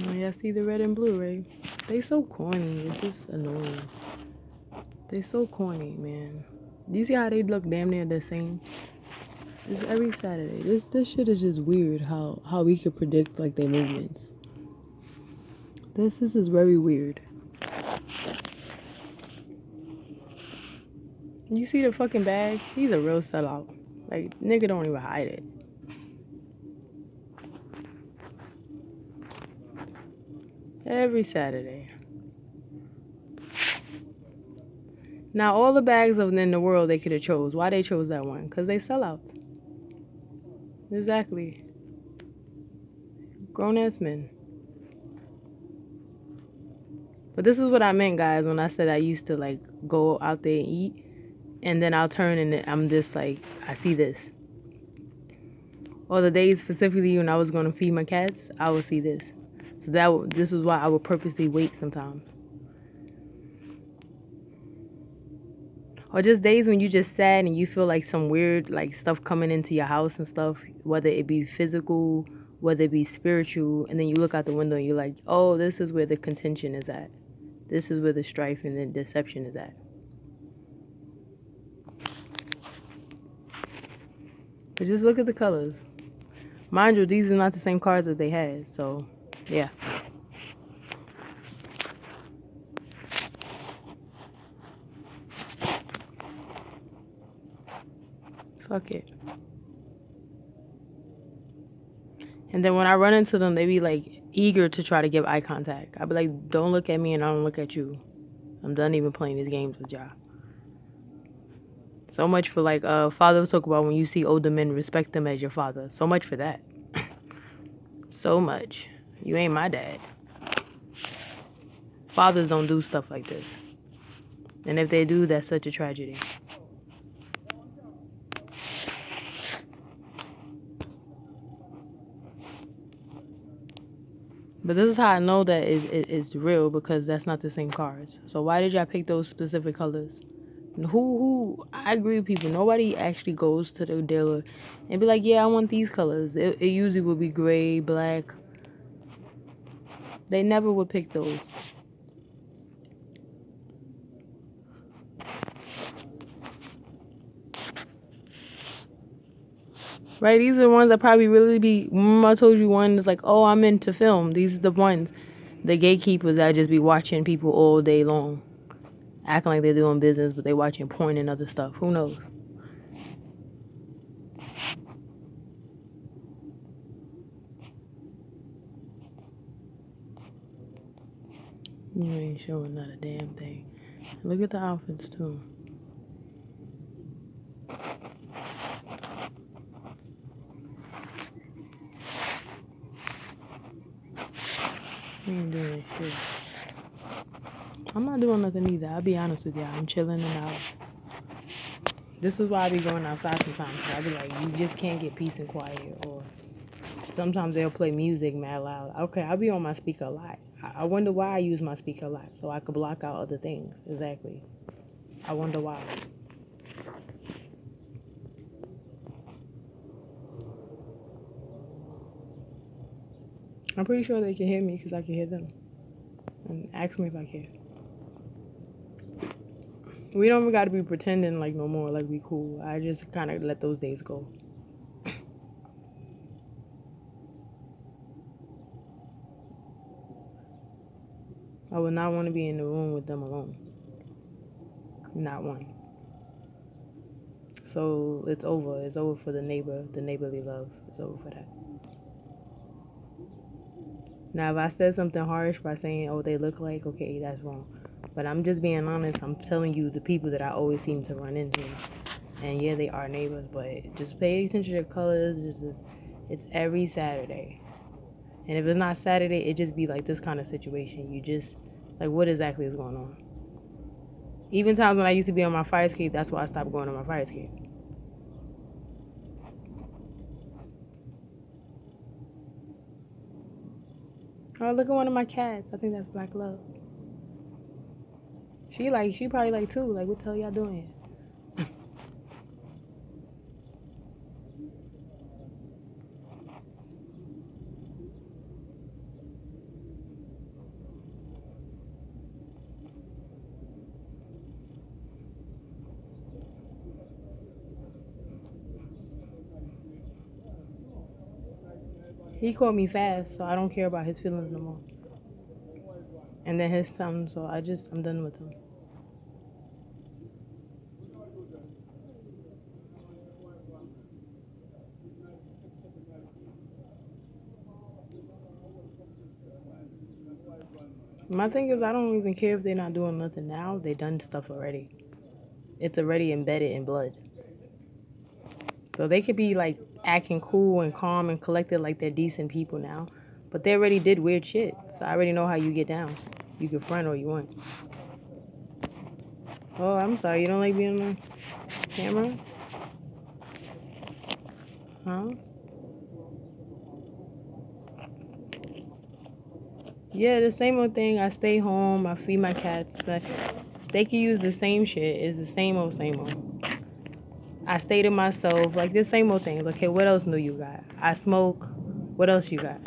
Oh, yeah, see the red and blue, right? They so corny. It's just annoying. They so corny, man. Do you see how they look damn near the same? It's every Saturday. This shit is just weird how we could predict like their movements. This is very weird. You see the fucking bag? He's a real sellout. Like, nigga don't even hide it. Every Saturday. Now, all the bags of in the world they could have chose. Why they chose that one? Because they sellouts. Exactly. Grown-ass men. But this is what I meant, guys, when I said I used to, like, go out there and eat. And then I'll turn and I'm just like, I see this. Or the days specifically when I was going to feed my cats, I would see this. So this is why I would purposely wait sometimes. Or just days when you just sad and you feel like some weird like stuff coming into your house and stuff, whether it be physical, whether it be spiritual, and then you look out the window and you're like, oh, this is where the contention is at. This is where the strife and the deception is at. But just look at the colors. Mind you, these are not the same cards that they had, so yeah. Fuck it. And then when I run into them, they be like eager to try to give eye contact. I be like, don't look at me and I don't look at you. I'm done even playing these games with y'all. So much for like father will talk about when you see older men, respect them as your father. So much for that. So much. You ain't my dad. Fathers don't do stuff like this. And if they do, that's such a tragedy. But this is how I know that it's real, because that's not the same cards. So why did y'all pick those specific colors? Who I agree with people. Nobody actually goes to the dealer and be like, yeah, I want these colors. It usually would be gray, black. They never would pick those. Right, these are the ones that probably really be. Remember I told you one is like, oh, I'm into film. These are the ones, the gatekeepers that just be watching people all day long, acting like they're doing business, but they watching porn and other stuff. Who knows? You ain't showing not a damn thing. Look at the outfits too. You ain't doing shit. I'm not doing nothing either. I'll be honest with y'all. I'm chilling in the house. This is why I be going outside sometimes. I be like, you just can't get peace and quiet. Or sometimes they'll play music mad loud. Okay, I'll be on my speaker a lot. I wonder why I use my speaker a lot. So I could block out other things. Exactly. I wonder why. I'm pretty sure they can hear me because I can hear them. And ask me if I can. We don't even got to be pretending like no more, like we cool. I just kind of let those days go. I would not want to be in the room with them alone. Not one. So it's over. It's over for the neighborly love. It's over for that. Now, if I said something harsh by saying, oh, they look like, okay, that's wrong. But I'm just being honest. I'm telling you the people that I always seem to run into. And yeah, they are neighbors, but just pay attention to the colors. It's every Saturday. And if it's not Saturday, it just be like this kind of situation. You just, like, what exactly is going on? Even times when I used to be on my fire escape, that's why I stopped going on my fire escape. Oh, look at one of my cats. I think that's Black Love. She probably like too. Like, what the hell y'all doing? He called me fast, so I don't care about his feelings no more. And then his son, so I'm done with him. My thing is, I don't even care if they're not doing nothing now. They done stuff already. It's already embedded in blood. So they could be like acting cool and calm and collected like they're decent people now. But they already did weird shit. So I already know how you get down. You can front all you want. Oh, I'm sorry. You don't like being on the camera? Huh? Yeah, the same old thing. I stay home. I feed my cats. But they can use the same shit. It's the same old, same old. I stay to myself. Like the same old things. Okay, what else new you got? I smoke. What else you got?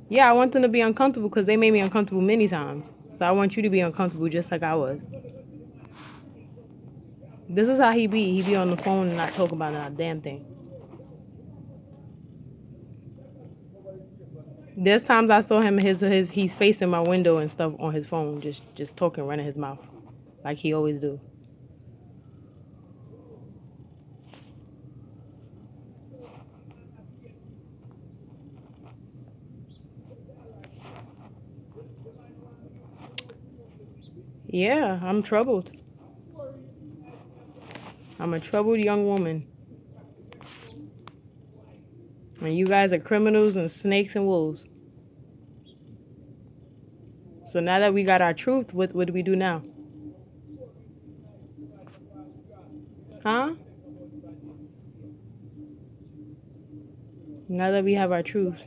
Yeah, I want them to be uncomfortable because they made me uncomfortable many times. So I want you to be uncomfortable just like I was. This is how he be. He be on the phone and not talk about a damn thing. There's times I saw him he's facing my window and stuff on his phone, just talking, running his mouth, like he always do. Yeah, I'm troubled. I'm a troubled young woman. And you guys are criminals and snakes and wolves. So now that we got our truth, what do we do now? Huh? Now that we have our truth.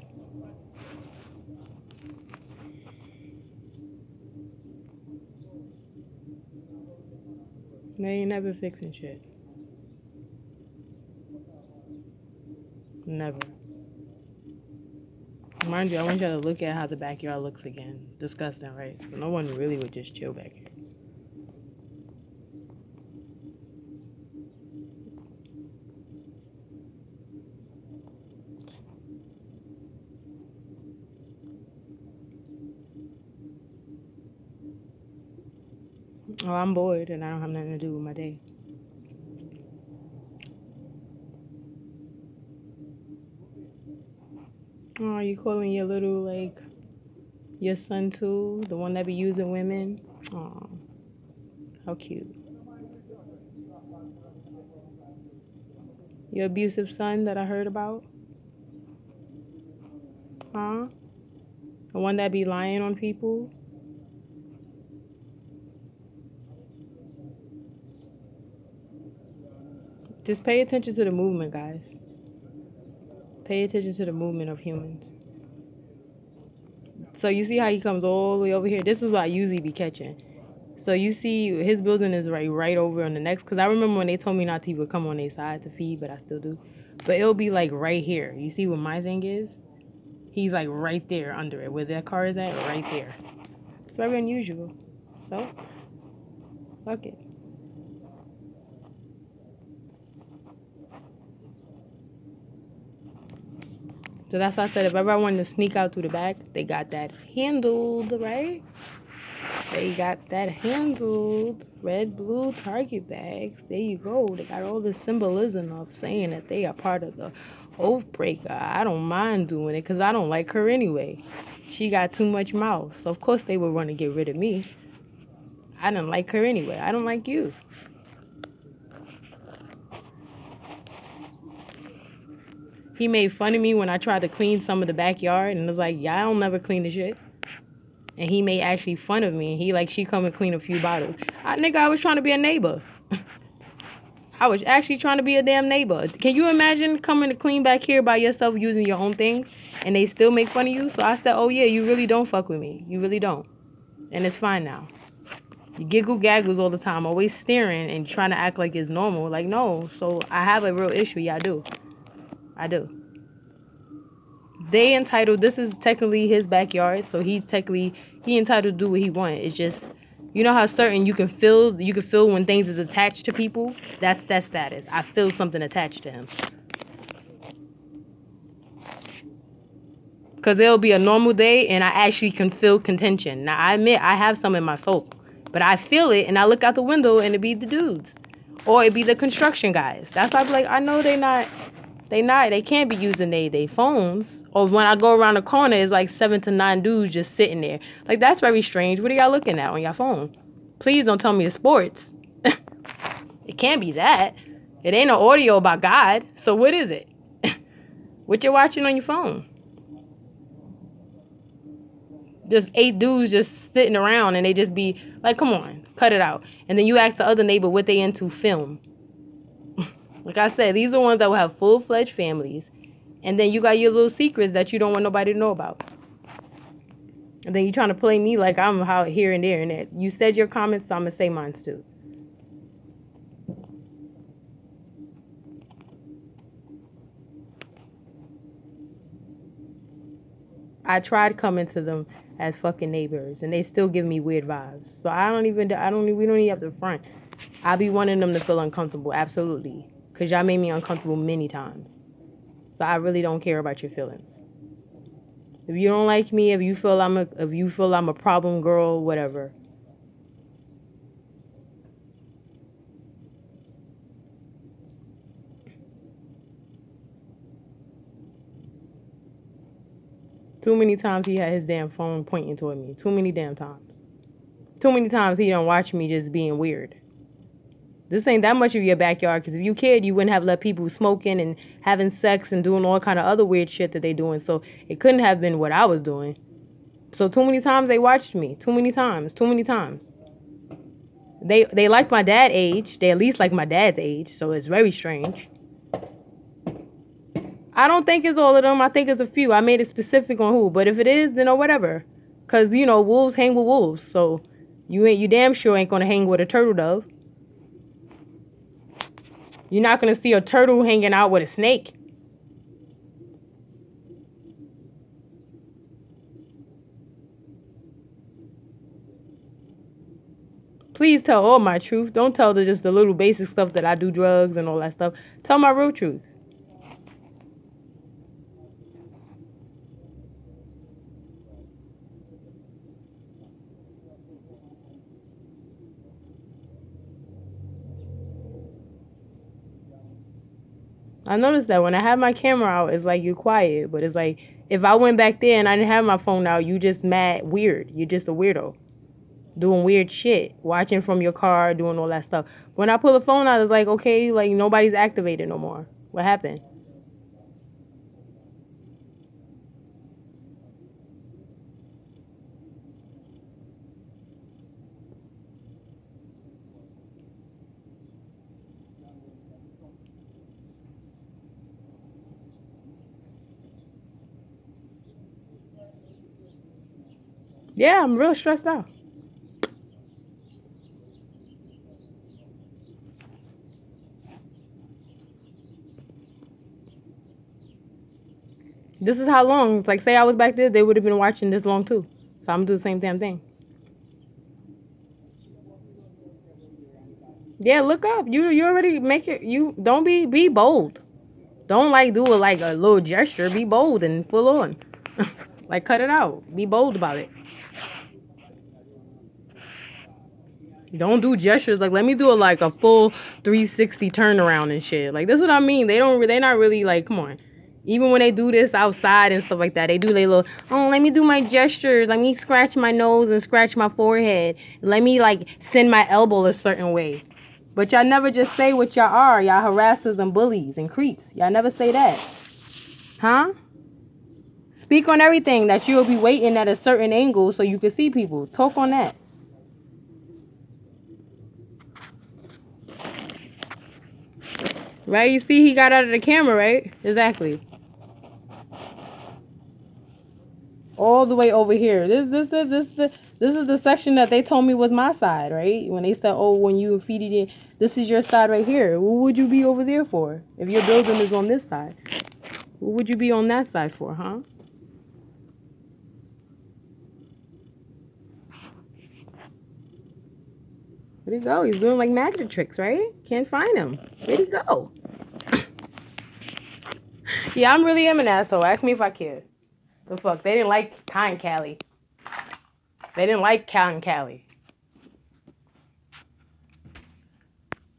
They ain't never fixing shit. Never. Mind you, I want y'all to look at how the backyard looks again. Disgusting, right? So no one really would just chill back here. Oh, I'm bored and I don't have nothing to do with my day. Oh, you calling your little, like, your son too? The one that be using women? Oh, how cute. Your abusive son that I heard about? Huh? The one that be lying on people? Just pay attention to the movement, guys. Pay attention to the movement of humans. So you see how he comes all the way over here? This is what I usually be catching. So you see his building is right over on the next. Because I remember when they told me not to even come on their side to feed, but I still do. But it'll be like right here. You see what my thing is? He's like right there under it. Where that car is at, right there. It's very unusual. So, fuck it. So that's why I said if ever I wanted to sneak out through the back, they got that handled, right? They got that handled. Red, blue Target bags. There you go. They got all the symbolism of saying that they are part of the oath breaker. I don't mind doing it because I don't like her anyway. She got too much mouth. So of course they would want to get rid of me. I didn't like her anyway. I don't like you. He made fun of me when I tried to clean some of the backyard and was like, yeah, I don't never clean the shit. And he made actually fun of me. He like, she come and clean a few bottles. Nigga, I was trying to be a neighbor. I was actually trying to be a damn neighbor. Can you imagine coming to clean back here by yourself using your own things and they still make fun of you? So I said, oh yeah, you really don't fuck with me. You really don't. And it's fine now. You giggle gaggles all the time, always staring and trying to act like it's normal. Like, no. So I have a real issue. Yeah, I do. I do. They entitled, this is technically his backyard, so he entitled to do what he want. It's just, You know how certain you can feel when things is attached to people? That's that status. I feel something attached to him. Because it'll be a normal day and I actually can feel contention. Now, I admit I have some in my soul. But I feel it and I look out the window and it be the dudes. Or it be the construction guys. That's why I be like, I know they can't be using they phones. Or when I go around the corner, it's like 7 to 9 dudes just sitting there. Like, that's very strange. What are y'all looking at on your phone? Please don't tell me it's sports. It can't be that. It ain't no audio about God. So what is it? What you watching on your phone? Just 8 dudes just sitting around and they just be like, come on, cut it out. And then you ask the other neighbor what they into film. Like I said, these are ones that will have full-fledged families. And then you got your little secrets that you don't want nobody to know about. And then you trying to play me like I'm out here and there and there. You said your comments, so I'm going to say mine too. I tried coming to them as fucking neighbors and they still give me weird vibes. So we don't even have to front. I be wanting them to feel uncomfortable, absolutely. Cause y'all made me uncomfortable many times. So I really don't care about your feelings. If you don't like me, if you feel I'm a problem girl, whatever. Too many times he had his damn phone pointing toward me. Too many damn times. Too many times he don't watch me just being weird. This ain't that much of your backyard, because if you cared, you wouldn't have let people smoking and having sex and doing all kind of other weird shit that they doing. So it couldn't have been what I was doing. So too many times they watched me. Too many times. They like my dad's age. They at least like my dad's age. So it's very strange. I don't think it's all of them. I think it's a few. I made it specific on who. But if it is, then whatever. Because, wolves hang with wolves. So you damn sure ain't going to hang with a turtle dove. You're not going to see a turtle hanging out with a snake. Please tell all my truth. Don't tell just the little basic stuff that I do drugs and all that stuff. Tell my real truth. I noticed that when I have my camera out, it's like you're quiet. But it's like, if I went back there and I didn't have my phone out, you just mad weird. You're just a weirdo. Doing weird shit. Watching from your car, doing all that stuff. When I pull the phone out, it's like, okay, like nobody's activated no more. What happened? Yeah, I'm real stressed out. This is how long. Like, say I was back there, they would have been watching this long too. So I'm gonna do the same damn thing. Yeah, look up. You already make it. You don't be bold. Don't like do it like a little gesture. Be bold and full on. Like, cut it out. Be bold about it. Don't do gestures like, let me do it like a full 360 turnaround and shit. Like, this is what I mean. They're not really like, come on. Even when they do this outside and stuff like that, they do their little, oh, let me do my gestures. Let me scratch my nose and scratch my forehead. Let me like send my elbow a certain way. But y'all never just say what y'all are. Y'all harassers and bullies and creeps. Y'all never say that. Huh? Speak on everything that you'll be waiting at a certain angle so you can see people. Talk on that. Right? You see he got out of the camera, right? Exactly. All the way over here. This is the section that they told me was my side, right? When they said, oh, when you feed it in, this is your side right here. What would you be over there for? If your building is on this side, what would you be on that side for, huh? Where'd he go? He's doing like magic tricks, right? Can't find him. Where'd he go? Yeah, I'm really am an asshole. Ask me if I care. The fuck? They didn't like Cotton Cali. They didn't like Cotton Cali.